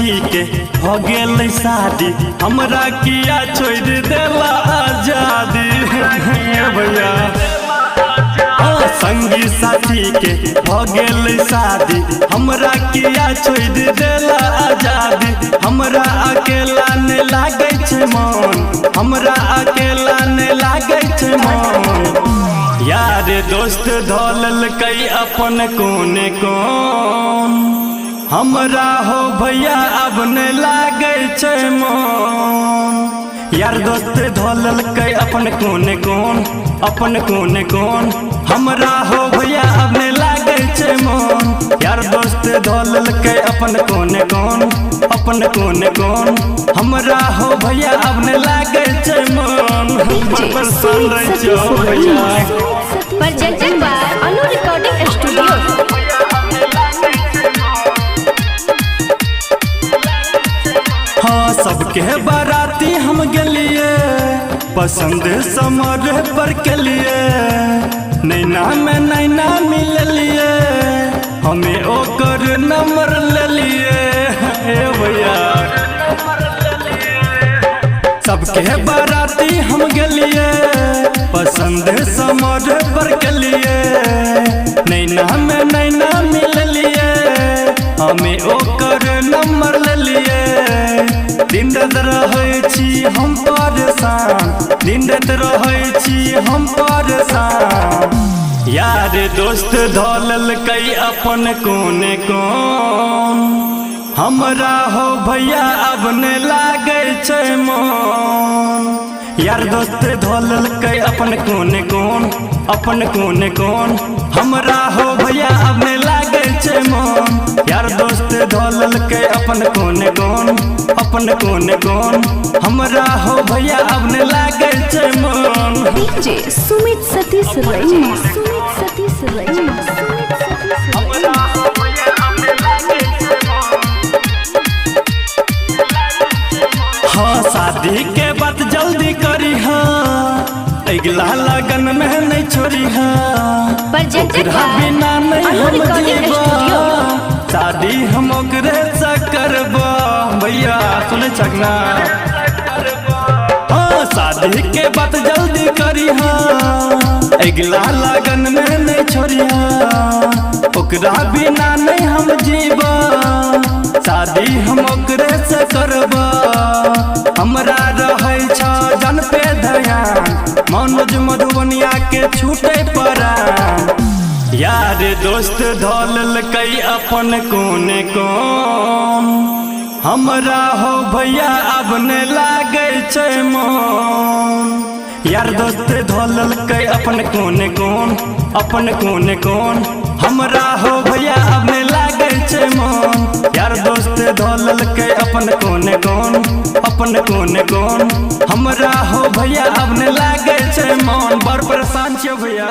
साथी के हो गेल शादी, हमरा किया छोड़ देला आजादी भैया। संगी साथी के हो गेल शादी, हमरा किया छोड़ देला आजादी। हमरा अकेला ने लागे छे मन, हमरा अकेला ने लागे छे मन। यार दोस्त धोलल कई अपन कोने कोन, हमरा हो भैया अब ने लागे छे मन। यार दोस्त धोलल कई अपन कोने कोन, अपन कोने कोन, हमरा हो भैया अब ने लागे छे मन। यार दोस्त धोलल कई अपन कोने कोन, अपन कोने कोन, हमरा हो भैया अब ने लागे छे मन। पसंद रह छो भैया। Presented by Anu recording studio. हाँ सबके बाराती हम गेलिए, पसंद समर पर के लिए। नैना में नैना मिललिए, हमें ओकर नंबर ले लिए भैया। सबके बाराती हम गेलिए, पसंद समर पर के लिए। नैना में नैना मिललिए, हमें ओकर नंबर ले लिए। दिन रात रहे छी हम परेशान, दिन रात रहे छी हम परेशान। यार दोस्त धोलल कई अपन कोने कोन, हमरा हो भैया अब ने लागे छे मन। यार दोस्त धोलल कई अपन कोने कोन, अपन कोने कोन, हमरा हो भैया अब ने लागे छे मन। यार दोस्त धोलल कई अपन कोने कोन, अपन कोने कोन, हमरा हो भैया अब ने लागे छे मन। डीजे सुमित सतीश रईमा, सुमित सतीश रईमा, सुमित सतीश रईमा। हाँ शादी के बात जल्दी करी, हाँ अगला लगन में नहीं छोड़ी। हाँ प्रेजेंटेड बिना बाय नहीं अनु हम रिकॉर्डिंग जीवा, स्टूडियो। शादी हम ओकरे से करबा भैया। सुने छकना हाँ शादी के बात जल्दी करी, हाँ अगला लगन में नहीं छोड़ी। हाँ ओकरा बिना नहीं हम जीवा, शादी हम ओकरे से करबा। हमरा रहे छ जन पे ध्यान, मनोज मधुबनिया के छूटे परान। यार दोस्त धोलल कई अपन कोने कोन, हमरा हो भैया अब ने लागे छे मन। यार दोस्त धोलल कई अपन कोने कोन, अपन कोने कोन, हमरा हो भैया अब ने लागे छे मन। यार दोस्त धोलल कई अपन कोने कोन, अपन कोने कोन, हमरा हो भैया अब ने लागे छे मन। बड़ परेशान छे भैया।